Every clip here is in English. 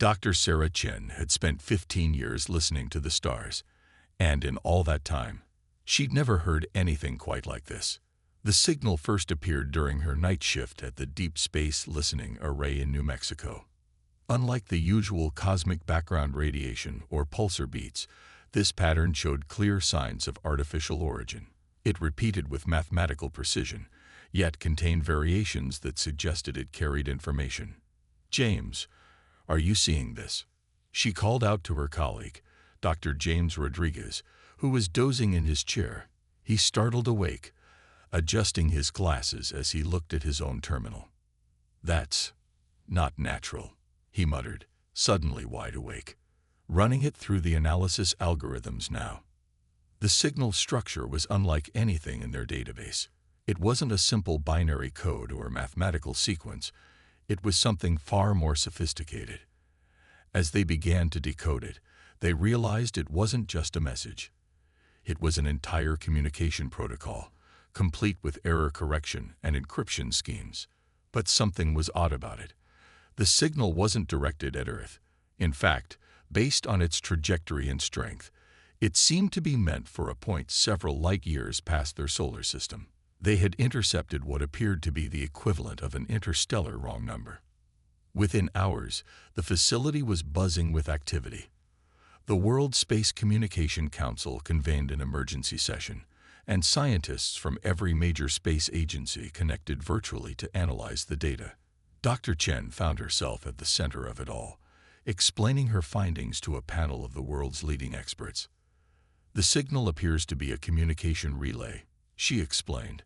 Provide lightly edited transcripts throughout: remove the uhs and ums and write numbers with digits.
Dr. Sarah Chen had spent 15 years listening to the stars, and in all that time, she'd never heard anything quite like this. The signal first appeared during her night shift at the Deep Space Listening Array in New Mexico. Unlike the usual cosmic background radiation or pulsar beats, this pattern showed clear signs of artificial origin. It repeated with mathematical precision, yet contained variations that suggested it carried information. "James, are you seeing this?" She called out to her colleague, Dr. James Rodriguez, who was dozing in his chair. He startled awake, adjusting his glasses as he looked at his own terminal. "That's not natural," he muttered, suddenly wide awake. Running it through the analysis algorithms now. The signal structure was unlike anything in their database. It wasn't a simple binary code or mathematical sequence. It was something far more sophisticated. As they began to decode it, they realized it wasn't just a message. It was an entire communication protocol, complete with error correction and encryption schemes. But something was odd about it. The signal wasn't directed at Earth. In fact, based on its trajectory and strength, it seemed to be meant for a point several light years past their solar system. They had intercepted what appeared to be the equivalent of an interstellar wrong number. Within hours, the facility was buzzing with activity. The World Space Communication Council convened an emergency session, and scientists from every major space agency connected virtually to analyze the data. Dr. Chen found herself at the center of it all, explaining her findings to a panel of the world's leading experts. "The signal appears to be a communication relay," she explained,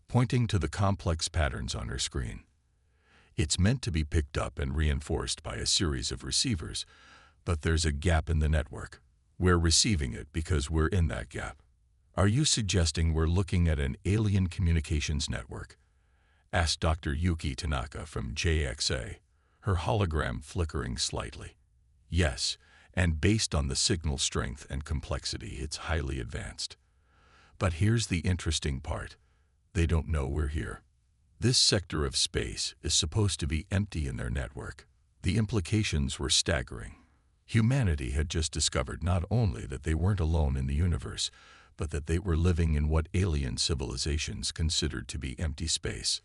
pointing to the complex patterns on her screen. "It's meant to be picked up and reinforced by a series of receivers, but there's a gap in the network. We're receiving it because we're in that gap." "Are you suggesting we're looking at an alien communications network?" asked Dr. Yuki Tanaka from JXA, her hologram flickering slightly. "Yes, and based on the signal strength and complexity, it's highly advanced. But here's the interesting part. They don't know we're here. This sector of space is supposed to be empty in their network." The implications were staggering. Humanity had just discovered not only that they weren't alone in the universe, but that they were living in what alien civilizations considered to be empty space.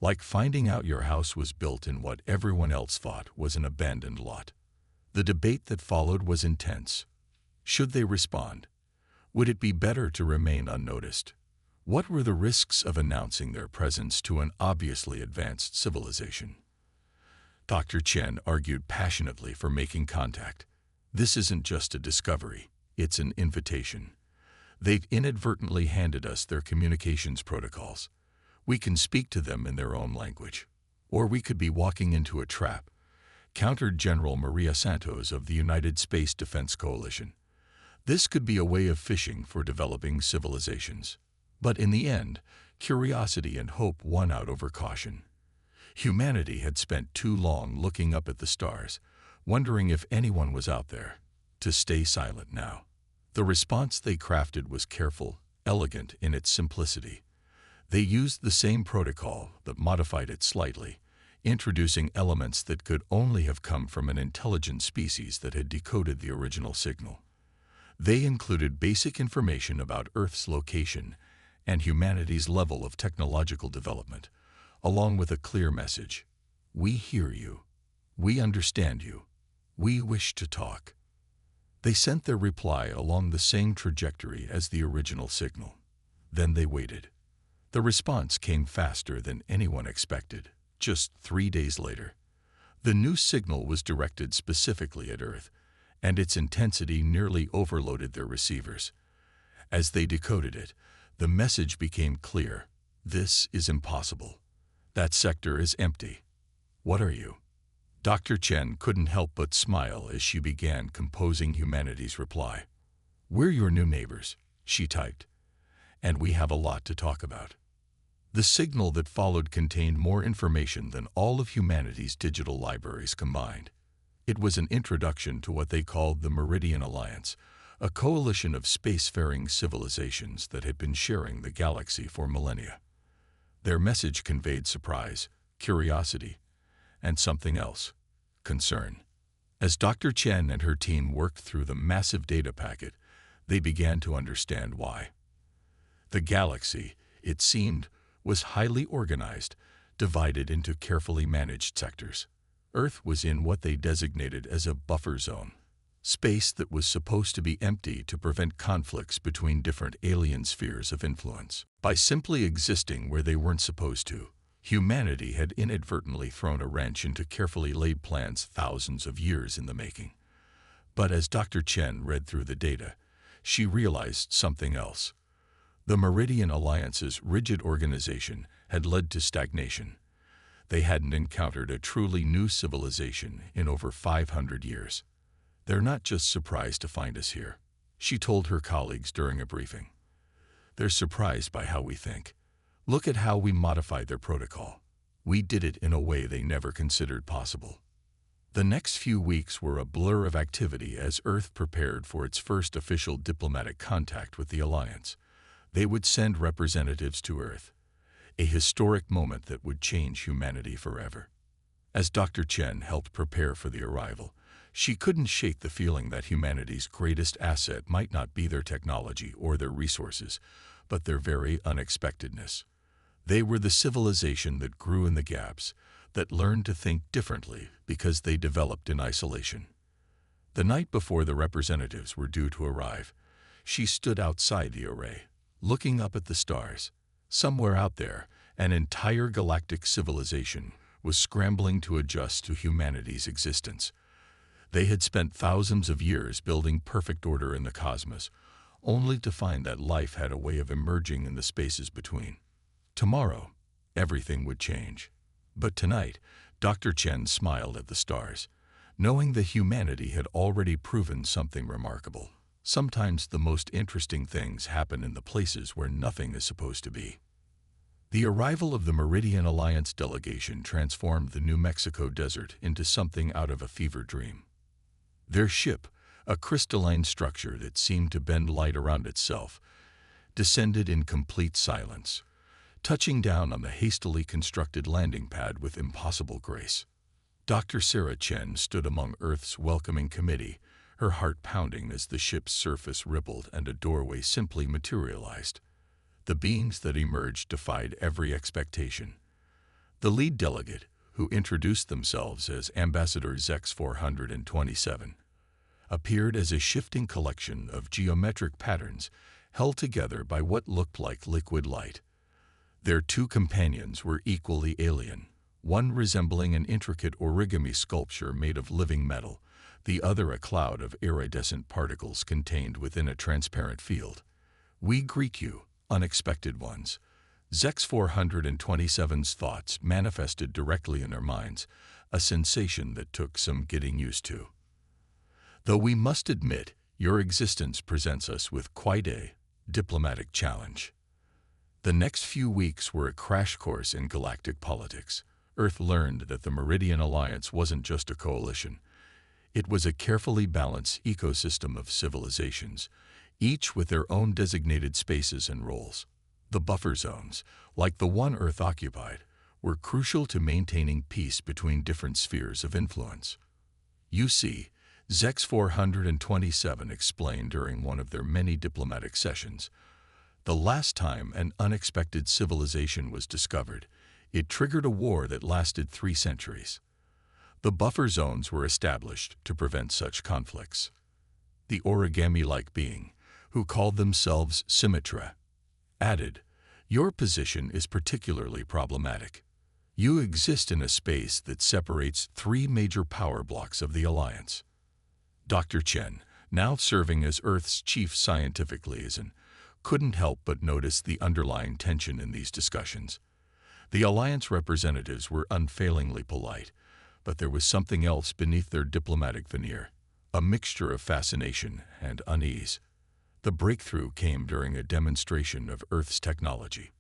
Like finding out your house was built in what everyone else thought was an abandoned lot. The debate that followed was intense. Should they respond? Would it be better to remain unnoticed? What were the risks of announcing their presence to an obviously advanced civilization? Dr. Chen argued passionately for making contact. "This isn't just a discovery, it's an invitation. They've inadvertently handed us their communications protocols. We can speak to them in their own language. Or we could be walking into a trap," countered General Maria Santos of the United Space Defense Coalition. "This could be a way of fishing for developing civilizations." But in the end, curiosity and hope won out over caution. Humanity had spent too long looking up at the stars, wondering if anyone was out there, to stay silent now. The response they crafted was careful, elegant in its simplicity. They used the same protocol but modified it slightly, introducing elements that could only have come from an intelligent species that had decoded the original signal. They included basic information about Earth's location and humanity's level of technological development, along with a clear message: "We hear you. We understand you. We wish to talk." They sent their reply along the same trajectory as the original signal. Then they waited. The response came faster than anyone expected, just 3 days later. The new signal was directed specifically at Earth, and its intensity nearly overloaded their receivers. As they decoded it, the message became clear: "This is impossible. That sector is empty. What are you?" Dr. Chen couldn't help but smile as she began composing humanity's reply. "We're your new neighbors," she typed, "and we have a lot to talk about." The signal that followed contained more information than all of humanity's digital libraries combined. It was an introduction to what they called the Meridian Alliance, a coalition of spacefaring civilizations that had been sharing the galaxy for millennia. Their message conveyed surprise, curiosity, and something else: concern. As Dr. Chen and her team worked through the massive data packet, they began to understand why. The galaxy, it seemed, was highly organized, divided into carefully managed sectors. Earth was in what they designated as a buffer zone, space that was supposed to be empty to prevent conflicts between different alien spheres of influence. By simply existing where they weren't supposed to, humanity had inadvertently thrown a wrench into carefully laid plans thousands of years in the making. But as Dr. Chen read through the data, she realized something else. The Meridian Alliance's rigid organization had led to stagnation. They hadn't encountered a truly new civilization in over 500 years. "They're not just surprised to find us here," she told her colleagues during a briefing. "They're surprised by how we think. Look at how we modified their protocol. We did it in a way they never considered possible." The next few weeks were a blur of activity as Earth prepared for its first official diplomatic contact with the Alliance. They would send representatives to Earth, a historic moment that would change humanity forever. As Dr. Chen helped prepare for the arrival, she couldn't shake the feeling that humanity's greatest asset might not be their technology or their resources, but their very unexpectedness. They were the civilization that grew in the gaps, that learned to think differently because they developed in isolation. The night before the representatives were due to arrive, she stood outside the array, looking up at the stars. Somewhere out there, an entire galactic civilization was scrambling to adjust to humanity's existence. They had spent thousands of years building perfect order in the cosmos, only to find that life had a way of emerging in the spaces between. Tomorrow, everything would change. But tonight, Dr. Chen smiled at the stars, knowing that humanity had already proven something remarkable. Sometimes the most interesting things happen in the places where nothing is supposed to be. The arrival of the Meridian Alliance delegation transformed the New Mexico desert into something out of a fever dream. Their ship, a crystalline structure that seemed to bend light around itself, descended in complete silence, touching down on the hastily constructed landing pad with impossible grace. Dr. Sarah Chen stood among Earth's welcoming committee, her heart pounding as the ship's surface rippled and a doorway simply materialized. The beings that emerged defied every expectation. The lead delegate, who introduced themselves as Ambassador Zex 427, appeared as a shifting collection of geometric patterns held together by what looked like liquid light. Their two companions were equally alien, one resembling an intricate origami sculpture made of living metal, the other a cloud of iridescent particles contained within a transparent field. "We greet you, unexpected ones." Zex 427's thoughts manifested directly in their minds, a sensation that took some getting used to. "Though we must admit, your existence presents us with quite a diplomatic challenge." The next few weeks were a crash course in galactic politics. Earth learned that the Meridian Alliance wasn't just a coalition. It was a carefully balanced ecosystem of civilizations, each with their own designated spaces and roles. The buffer zones, like the one Earth occupied, were crucial to maintaining peace between different spheres of influence. "You see," Zex 427 explained during one of their many diplomatic sessions, "the last time an unexpected civilization was discovered, it triggered a war that lasted 3 centuries. The buffer zones were established to prevent such conflicts." The origami-like being, who called themselves Symmetra, added, "Your position is particularly problematic. You exist in a space that separates 3 major power blocks of the Alliance." Dr. Chen, now serving as Earth's chief scientific liaison, couldn't help but notice the underlying tension in these discussions. The Alliance representatives were unfailingly polite, but there was something else beneath their diplomatic veneer, a mixture of fascination and unease. The breakthrough came during a demonstration of Earth's technology.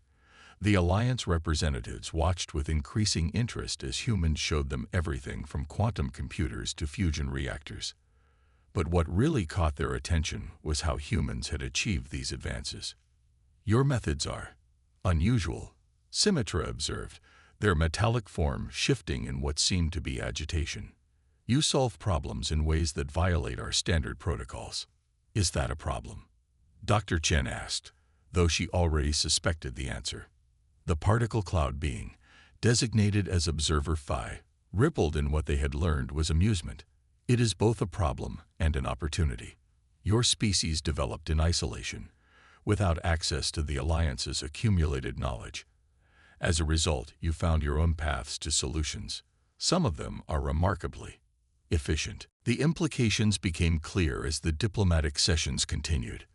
The Alliance representatives watched with increasing interest as humans showed them everything from quantum computers to fusion reactors. But what really caught their attention was how humans had achieved these advances. "Your methods are unusual," Symmetra observed, their metallic form shifting in what seemed to be agitation. You solve problems in ways that violate our standard protocols. Is that a problem? Dr. Chen asked, though she already suspected the answer. The particle cloud being, designated as Observer Phi, rippled in what they had learned was amusement. It is both a problem and an opportunity. Your species developed in isolation, without access to the Alliance's accumulated knowledge. As a result, you found your own paths to solutions. Some of them are remarkably efficient. The implications became clear as the diplomatic sessions continued.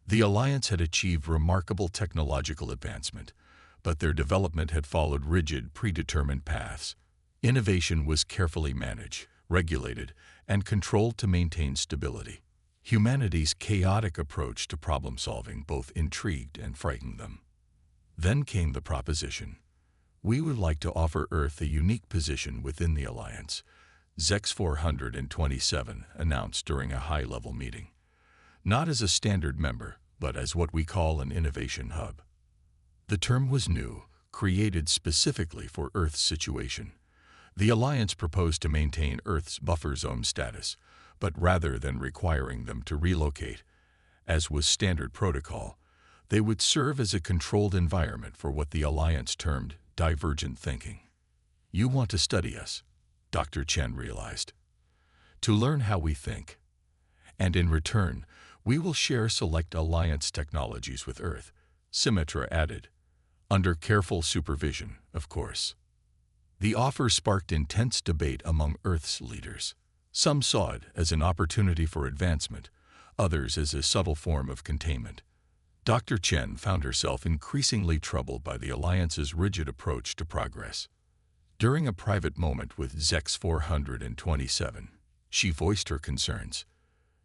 The Alliance had achieved remarkable technological advancement, but their development had followed rigid, predetermined paths. Innovation was carefully managed, regulated, and controlled to maintain stability. Humanity's chaotic approach to problem-solving both intrigued and frightened them. Then came the proposition. We would like to offer Earth a unique position within the Alliance, ZEX 427 announced during a high-level meeting. Not as a standard member, but as what we call an innovation hub. The term was new, created specifically for Earth's situation. The Alliance proposed to maintain Earth's buffer zone status, but rather than requiring them to relocate, as was standard protocol, they would serve as a controlled environment for what the Alliance termed divergent thinking. You want to study us, Dr. Chen realized, to learn how we think. And in return, we will share select Alliance technologies with Earth, Symmetra added, under careful supervision, of course. The offer sparked intense debate among Earth's leaders. Some saw it as an opportunity for advancement, others as a subtle form of containment. Dr. Chen found herself increasingly troubled by the Alliance's rigid approach to progress. During a private moment with ZEX 427, she voiced her concerns.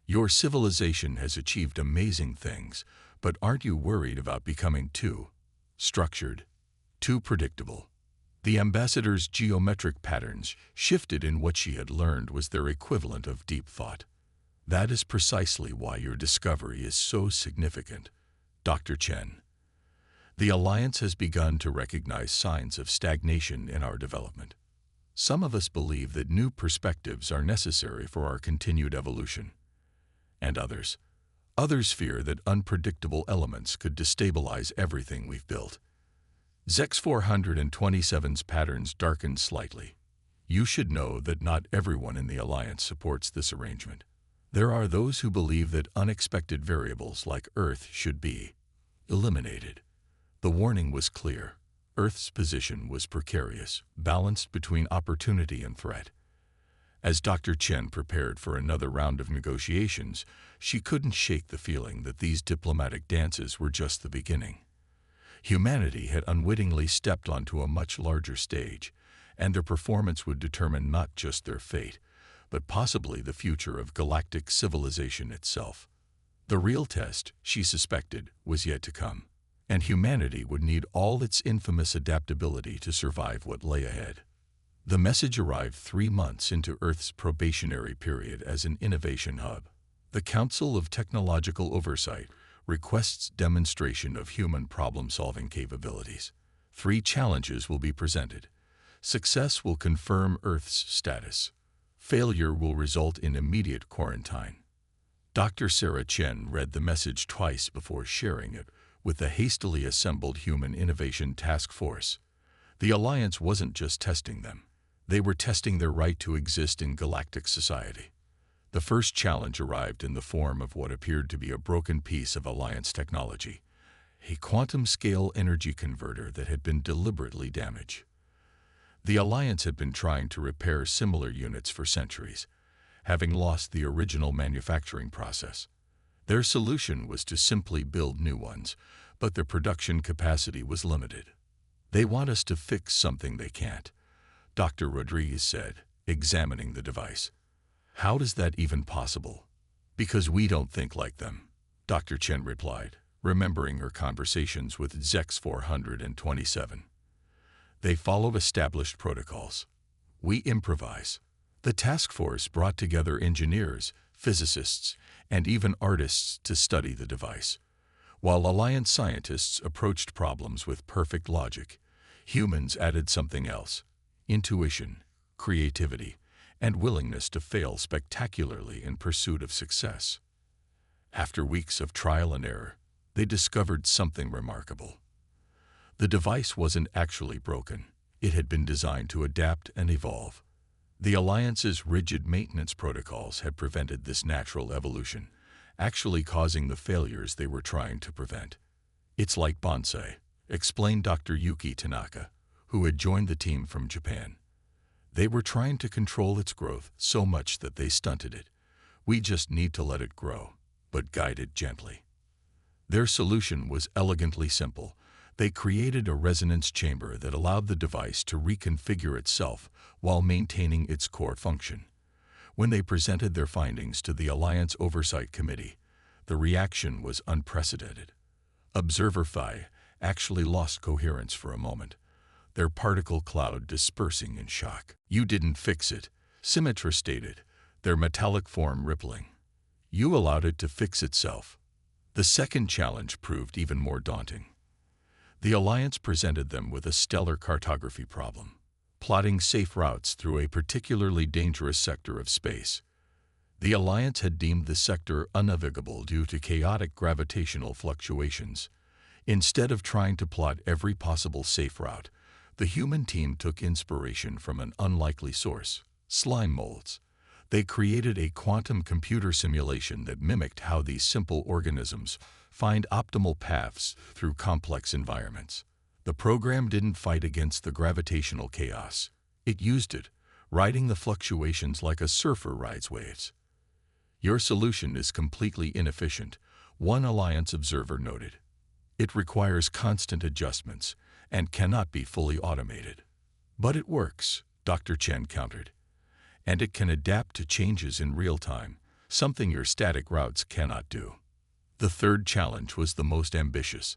Your civilization has achieved amazing things, but aren't you worried about becoming too structured, too predictable? The ambassador's geometric patterns shifted in what she had learned was their equivalent of deep thought. That is precisely why your discovery is so significant, Dr. Chen. The Alliance has begun to recognize signs of stagnation in our development. Some of us believe that new perspectives are necessary for our continued evolution. And others fear that unpredictable elements could destabilize everything we've built. ZEX 427's patterns darkened slightly. You should know that not everyone in the Alliance supports this arrangement. There are those who believe that unexpected variables like Earth should be eliminated. The warning was clear. Earth's position was precarious, balanced between opportunity and threat. As Dr. Chen prepared for another round of negotiations, she couldn't shake the feeling that these diplomatic dances were just the beginning. Humanity had unwittingly stepped onto a much larger stage, and their performance would determine not just their fate, but possibly the future of galactic civilization itself. The real test, she suspected, was yet to come, and humanity would need all its infamous adaptability to survive what lay ahead. The message arrived 3 months into Earth's probationary period as an innovation hub. The Council of Technological Oversight requests demonstration of human problem-solving capabilities. 3 challenges will be presented. Success will confirm Earth's status. Failure will result in immediate quarantine. Dr. Sarah Chen read the message twice before sharing it with the hastily assembled Human Innovation Task Force. The Alliance wasn't just testing them. They were testing their right to exist in galactic society. The first challenge arrived in the form of what appeared to be a broken piece of Alliance technology, a quantum-scale energy converter that had been deliberately damaged. The Alliance had been trying to repair similar units for centuries, having lost the original manufacturing process. Their solution was to simply build new ones, but their production capacity was limited. They want us to fix something they can't, Dr. Rodriguez said, examining the device. How is that even possible? Because we don't think like them, Dr. Chen replied, remembering her conversations with ZEX 427. They follow established protocols. We improvise. The task force brought together engineers, physicists, and even artists to study the device. While Alliance scientists approached problems with perfect logic, humans added something else: intuition, creativity, and willingness to fail spectacularly in pursuit of success. After weeks of trial and error, they discovered something remarkable. The device wasn't actually broken. It had been designed to adapt and evolve. The Alliance's rigid maintenance protocols had prevented this natural evolution, actually causing the failures they were trying to prevent. "It's like bonsai," explained Dr. Yuki Tanaka, who had joined the team from Japan. "They were trying to control its growth so much that they stunted it. We just need to let it grow, but guide it gently." Their solution was elegantly simple. They created a resonance chamber that allowed the device to reconfigure itself while maintaining its core function. When they presented their findings to the Alliance Oversight Committee, the reaction was unprecedented. Observer Phi actually lost coherence for a moment, their particle cloud dispersing in shock. "You didn't fix it," Symmetra stated, their metallic form rippling. "You allowed it to fix itself." The second challenge proved even more daunting. The Alliance presented them with a stellar cartography problem, plotting safe routes through a particularly dangerous sector of space. The Alliance had deemed the sector unnavigable due to chaotic gravitational fluctuations. Instead of trying to plot every possible safe route, the human team took inspiration from an unlikely source: slime molds. They created a quantum computer simulation that mimicked how these simple organisms find optimal paths through complex environments. The program didn't fight against the gravitational chaos. It used it, riding the fluctuations like a surfer rides waves. "Your solution is completely inefficient," one Alliance observer noted. "It requires constant adjustments and cannot be fully automated." "But it works," Dr. Chen countered. "And it can adapt to changes in real time, something your static routes cannot do." The third challenge was the most ambitious.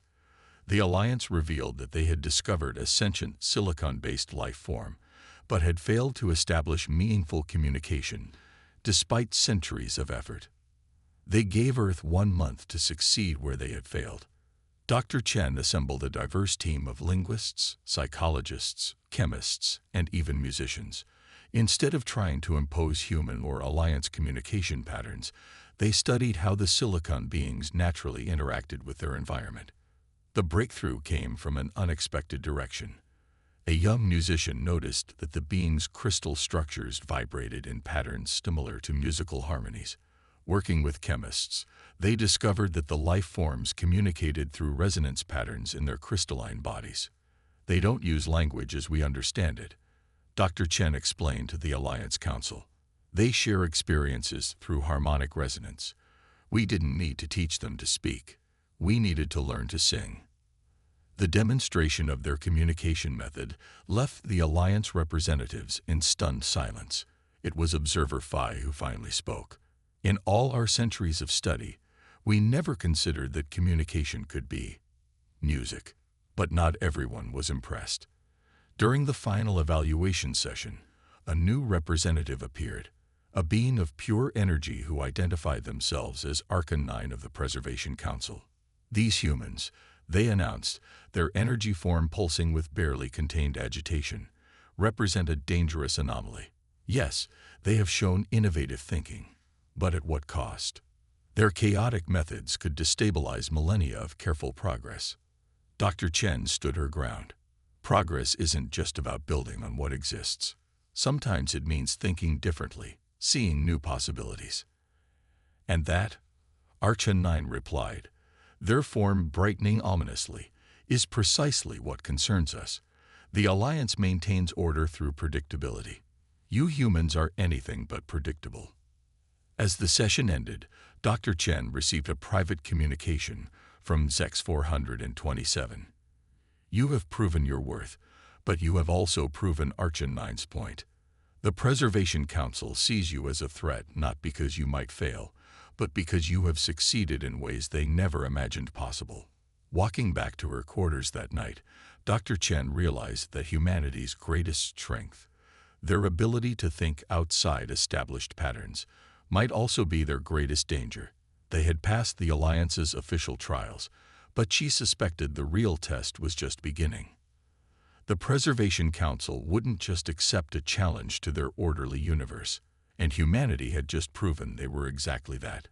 The Alliance revealed that they had discovered a sentient silicon-based life form, but had failed to establish meaningful communication, despite centuries of effort. They gave Earth 1 month to succeed where they had failed. Dr. Chen assembled a diverse team of linguists, psychologists, chemists, and even musicians. Instead of trying to impose human or Alliance communication patterns, they studied how the silicon beings naturally interacted with their environment. The breakthrough came from an unexpected direction. A young musician noticed that the beings' crystal structures vibrated in patterns similar to musical harmonies. Working with chemists, they discovered that the life forms communicated through resonance patterns in their crystalline bodies. "They don't use language as we understand it," Dr. Chen explained to the Alliance Council. "They share experiences through harmonic resonance. We didn't need to teach them to speak. We needed to learn to sing." The demonstration of their communication method left the Alliance representatives in stunned silence. It was Observer Phi who finally spoke. "In all our centuries of study, we never considered that communication could be music." But not everyone was impressed. During the final evaluation session, a new representative appeared, a being of pure energy who identified themselves as Archon 9 of the Preservation Council. "These humans," they announced, their energy form pulsing with barely contained agitation, "represent a dangerous anomaly. Yes, they have shown innovative thinking, but at what cost? Their chaotic methods could destabilize millennia of careful progress." Dr. Chen stood her ground. "Progress isn't just about building on what exists. Sometimes it means thinking differently, seeing new possibilities." "And that," Archon 9 replied, their form brightening ominously, "is precisely what concerns us. The Alliance maintains order through predictability. You humans are anything but predictable." As the session ended, Dr. Chen received a private communication from Zex 427. "You have proven your worth, but you have also proven Archon 9's point. The Preservation Council sees you as a threat not because you might fail, but because you have succeeded in ways they never imagined possible." Walking back to her quarters that night, Dr. Chen realized that humanity's greatest strength, their ability to think outside established patterns, might also be their greatest danger. They had passed the Alliance's official trials, but she suspected the real test was just beginning. The Preservation Council wouldn't just accept a challenge to their orderly universe, and humanity had just proven they were exactly that.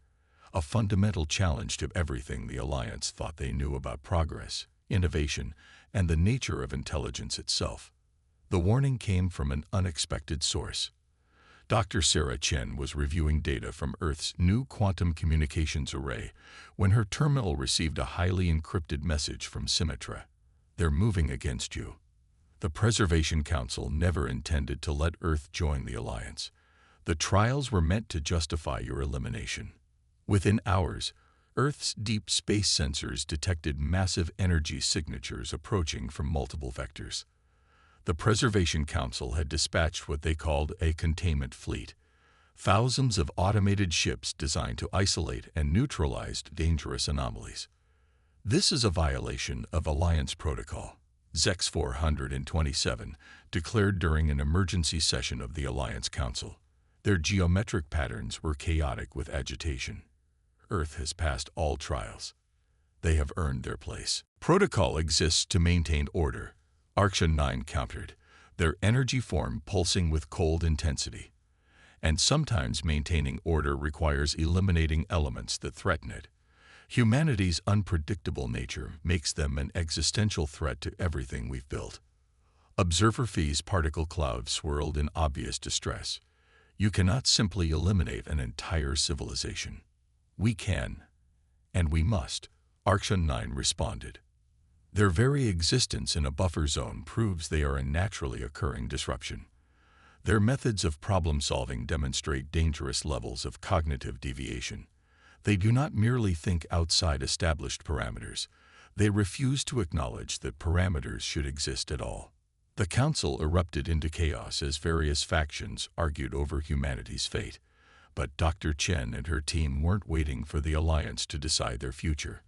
A fundamental challenge to everything the Alliance thought they knew about progress, innovation, and the nature of intelligence itself. The warning came from an unexpected source. Dr. Sarah Chen was reviewing data from Earth's new quantum communications array when her terminal received a highly encrypted message from Symmetra. "They're moving against you. The Preservation Council never intended to let Earth join the Alliance. The trials were meant to justify your elimination." Within hours, Earth's deep space sensors detected massive energy signatures approaching from multiple vectors. The Preservation Council had dispatched what they called a containment fleet, thousands of automated ships designed to isolate and neutralize dangerous anomalies. This is a violation of Alliance Protocol, ZEX 427, declared during an emergency session of the Alliance Council. Their geometric patterns were chaotic with agitation. Earth has passed all trials. They have earned their place. Protocol exists to maintain order, Arction 9 countered, their energy form pulsing with cold intensity. And sometimes maintaining order requires eliminating elements that threaten it. Humanity's unpredictable nature makes them an existential threat to everything we've built. Observer Phi's particle cloud swirled in obvious distress. You cannot simply eliminate an entire civilization. We can, and we must, Arction 9 responded. Their very existence in a buffer zone proves they are a naturally occurring disruption. Their methods of problem-solving demonstrate dangerous levels of cognitive deviation. They do not merely think outside established parameters. They refuse to acknowledge that parameters should exist at all. The Council erupted into chaos as various factions argued over humanity's fate. But Dr. Chen and her team weren't waiting for the Alliance to decide their future.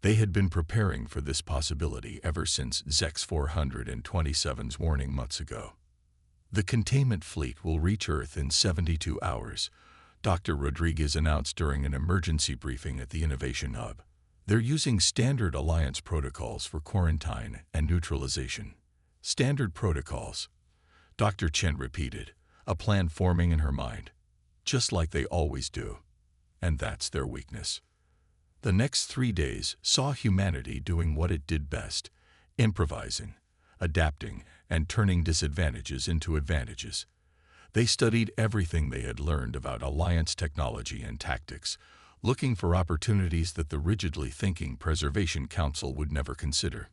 They had been preparing for this possibility ever since ZEX 427's warning months ago. "The containment fleet will reach Earth in 72 hours, Dr. Rodriguez announced during an emergency briefing at the Innovation Hub. "They're using standard Alliance protocols for quarantine and neutralization." "Standard protocols," Dr. Chen repeated, a plan forming in her mind. "Just like they always do. And that's their weakness." The next 3 days saw humanity doing what it did best, improvising, adapting, and turning disadvantages into advantages. They studied everything they had learned about Alliance technology and tactics, looking for opportunities that the rigidly thinking Preservation Council would never consider.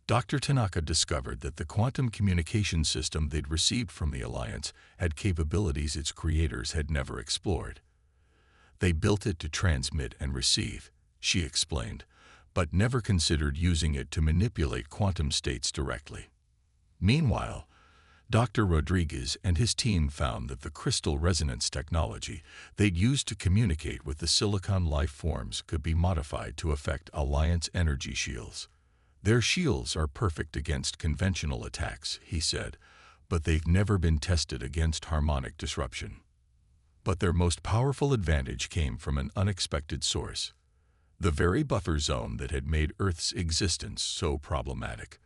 Dr. Tanaka discovered that the quantum communication system they'd received from the Alliance had capabilities its creators had never explored. "They built it to transmit and receive," she explained, but never considered using it to manipulate quantum states directly. Meanwhile, Dr. Rodriguez and his team found that the crystal resonance technology they'd used to communicate with the silicon life forms could be modified to affect Alliance energy shields. "Their shields are perfect against conventional attacks," he said, "but they've never been tested against harmonic disruption." But their most powerful advantage came from an unexpected source: the very buffer zone that had made Earth's existence so problematic.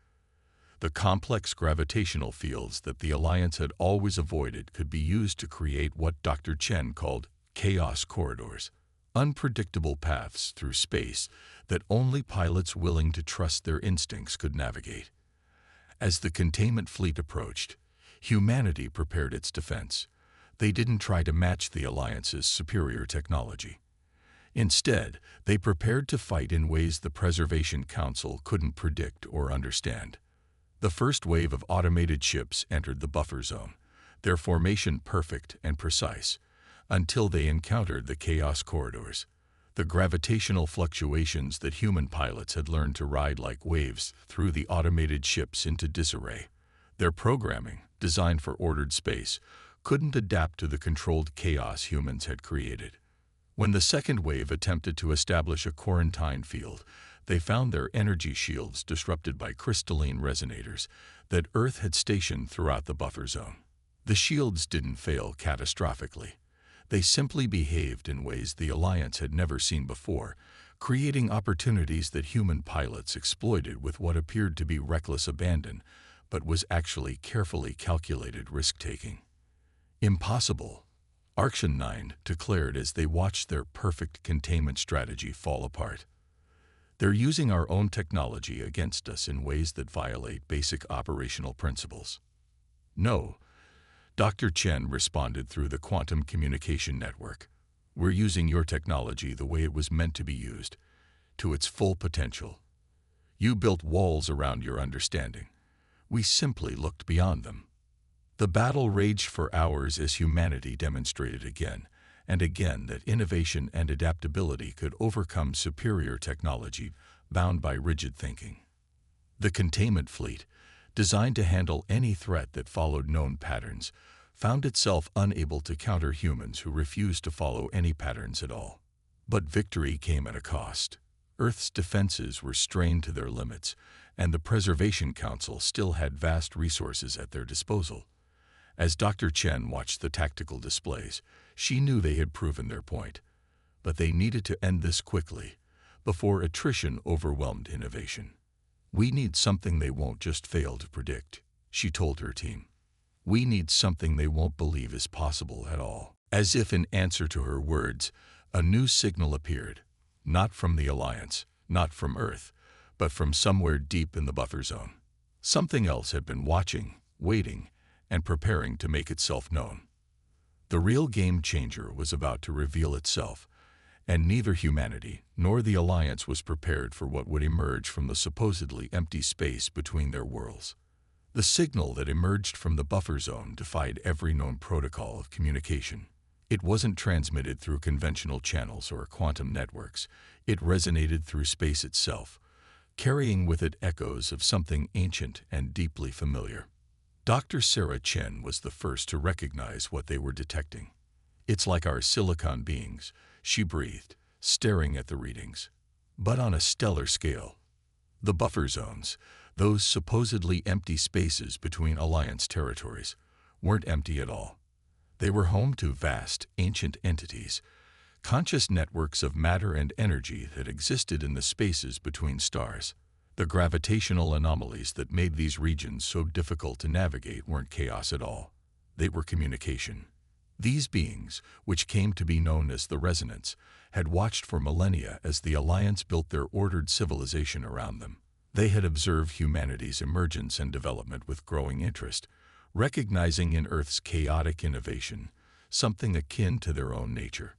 The complex gravitational fields that the Alliance had always avoided could be used to create what Dr. Chen called chaos corridors, unpredictable paths through space that only pilots willing to trust their instincts could navigate. As the containment fleet approached, humanity prepared its defense. They didn't try to match the Alliance's superior technology. Instead, they prepared to fight in ways the Preservation Council couldn't predict or understand. The first wave of automated ships entered the buffer zone, their formation perfect and precise, until they encountered the chaos corridors, the gravitational fluctuations that human pilots had learned to ride like waves threw the automated ships into disarray. Their programming, designed for ordered space, couldn't adapt to the controlled chaos humans had created. When the second wave attempted to establish a quarantine field, they found their energy shields disrupted by crystalline resonators that Earth had stationed throughout the buffer zone. The shields didn't fail catastrophically. They simply behaved in ways the Alliance had never seen before, creating opportunities that human pilots exploited with what appeared to be reckless abandon, but was actually carefully calculated risk-taking. Impossible, Arction 9 declared as they watched their perfect containment strategy fall apart. They're using our own technology against us in ways that violate basic operational principles. No, Dr. Chen responded through the quantum communication network. We're using your technology the way it was meant to be used, to its full potential. You built walls around your understanding. We simply looked beyond them. The battle raged for hours as humanity demonstrated again and again that innovation and adaptability could overcome superior technology bound by rigid thinking. The containment fleet, designed to handle any threat that followed known patterns, found itself unable to counter humans who refused to follow any patterns at all. But victory came at a cost. Earth's defenses were strained to their limits, and the Preservation Council still had vast resources at their disposal. As Dr. Chen watched the tactical displays, she knew they had proven their point. But they needed to end this quickly, before attrition overwhelmed innovation. We need something they won't just fail to predict, she told her team. We need something they won't believe is possible at all. As if in answer to her words, a new signal appeared, not from the Alliance, not from Earth, but from somewhere deep in the buffer zone. Something else had been watching, waiting, and preparing to make itself known. The real game changer was about to reveal itself, and neither humanity nor the Alliance was prepared for what would emerge from the supposedly empty space between their worlds. The signal that emerged from the buffer zone defied every known protocol of communication. It wasn't transmitted through conventional channels or quantum networks. It resonated through space itself, carrying with it echoes of something ancient and deeply familiar. Dr. Sarah Chen was the first to recognize what they were detecting. It's like our silicon beings, she breathed, staring at the readings. But on a stellar scale. The buffer zones, those supposedly empty spaces between Alliance territories, weren't empty at all. They were home to vast, ancient entities, conscious networks of matter and energy that existed in the spaces between stars. The gravitational anomalies that made these regions so difficult to navigate weren't chaos at all. They were communication. These beings, which came to be known as the Resonance, had watched for millennia as the Alliance built their ordered civilization around them. They had observed humanity's emergence and development with growing interest, recognizing in Earth's chaotic innovation something akin to their own nature.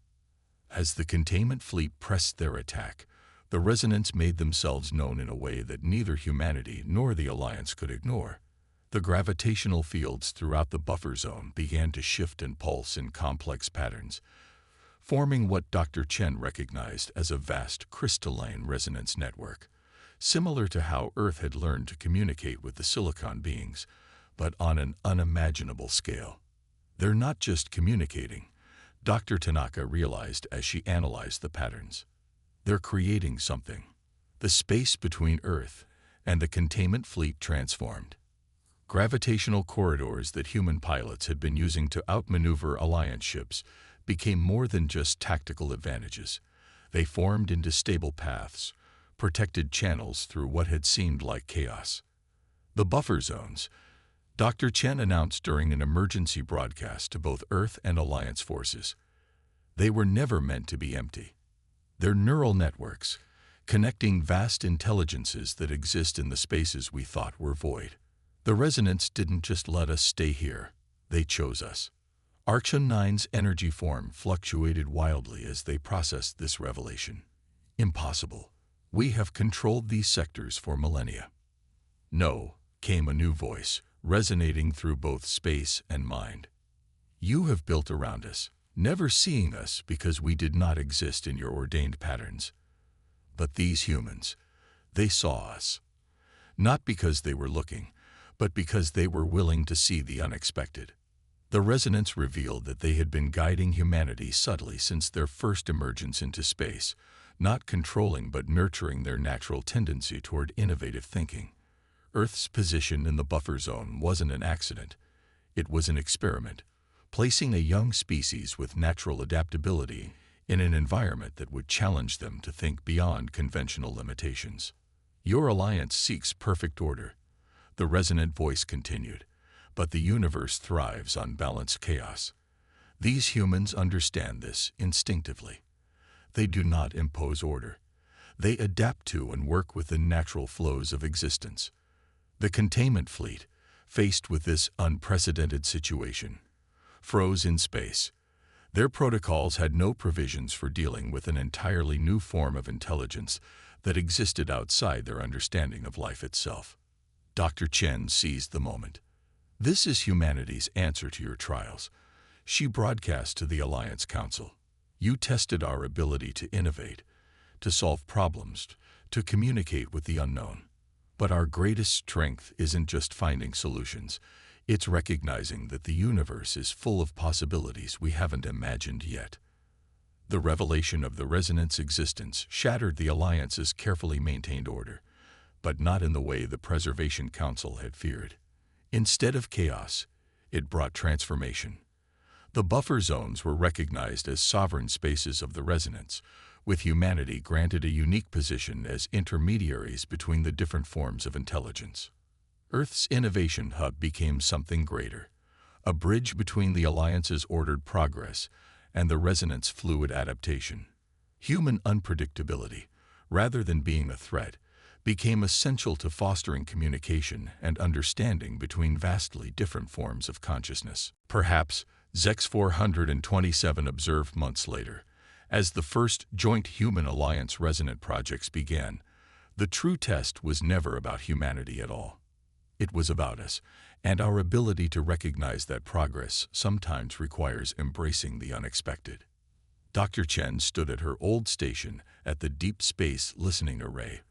As the containment fleet pressed their attack, the Resonance made themselves known in a way that neither humanity nor the Alliance could ignore. The gravitational fields throughout the buffer zone began to shift and pulse in complex patterns, forming what Dr. Chen recognized as a vast crystalline resonance network, similar to how Earth had learned to communicate with the silicon beings, but on an unimaginable scale. They're not just communicating, Dr. Tanaka realized as she analyzed the patterns. They're creating something. The space between Earth and the containment fleet transformed. Gravitational corridors that human pilots had been using to outmaneuver Alliance ships became more than just tactical advantages. They formed into stable paths, protected channels through what had seemed like chaos. The buffer zones, Dr. Chen announced during an emergency broadcast to both Earth and Alliance forces. They were never meant to be empty. They're neural networks, connecting vast intelligences that exist in the spaces we thought were void. The Resonance didn't just let us stay here, they chose us. Arction 9's energy form fluctuated wildly as they processed this revelation. Impossible. We have controlled these sectors for millennia. No, came a new voice, resonating through both space and mind. You have built around us, never seeing us because we did not exist in your ordained patterns. But these humans, they saw us. Not because they were looking, but because they were willing to see the unexpected. The Resonance revealed that they had been guiding humanity subtly since their first emergence into space, not controlling but nurturing their natural tendency toward innovative thinking. Earth's position in the buffer zone wasn't an accident. It was an experiment, placing a young species with natural adaptability in an environment that would challenge them to think beyond conventional limitations. Your Alliance seeks perfect order. The resonant voice continued, "But the universe thrives on balanced chaos. These humans understand this instinctively. They do not impose order. They adapt to and work with the natural flows of existence." The containment fleet, faced with this unprecedented situation, froze in space. Their protocols had no provisions for dealing with an entirely new form of intelligence that existed outside their understanding of life itself. Dr. Chen seized the moment. "This is humanity's answer to your trials," she broadcast to the Alliance Council. "You tested our ability to innovate, to solve problems, to communicate with the unknown. But our greatest strength isn't just finding solutions. It's recognizing that the universe is full of possibilities we haven't imagined yet." The revelation of the resonance existence shattered the Alliance's carefully maintained order, but not in the way the Preservation Council had feared. Instead of chaos, it brought transformation. The buffer zones were recognized as sovereign spaces of the resonance, with humanity granted a unique position as intermediaries between the different forms of intelligence. Earth's innovation hub became something greater, a bridge between the Alliance's ordered progress and the resonance fluid adaptation. Human unpredictability, rather than being a threat, became essential to fostering communication and understanding between vastly different forms of consciousness. Perhaps, Zex 427 observed months later, as the first joint Human-Alliance resonant projects began, the true test was never about humanity at all. It was about us, and our ability to recognize that progress sometimes requires embracing the unexpected. Dr. Chen stood at her old station at the Deep Space Listening Array,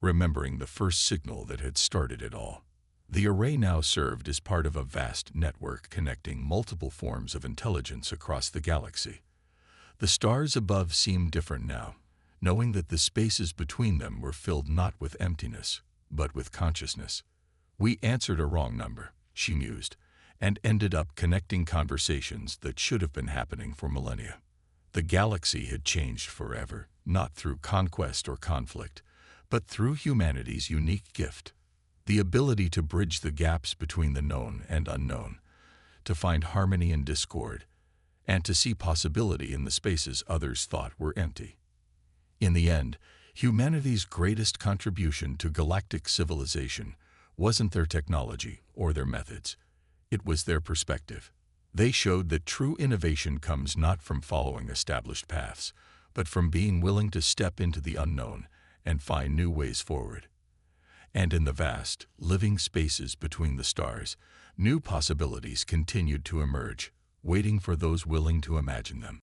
remembering the first signal that had started it all. The array now served as part of a vast network connecting multiple forms of intelligence across the galaxy. The stars above seemed different now, knowing that the spaces between them were filled not with emptiness, but with consciousness. "We answered a wrong number," she mused, and ended up connecting conversations that should have been happening for millennia. The galaxy had changed forever, not through conquest or conflict, but through humanity's unique gift, the ability to bridge the gaps between the known and unknown, to find harmony in discord, and to see possibility in the spaces others thought were empty. In the end, humanity's greatest contribution to galactic civilization wasn't their technology or their methods. It was their perspective. They showed that true innovation comes not from following established paths, but from being willing to step into the unknown and find new ways forward. And in the vast, living spaces between the stars, new possibilities continued to emerge, waiting for those willing to imagine them.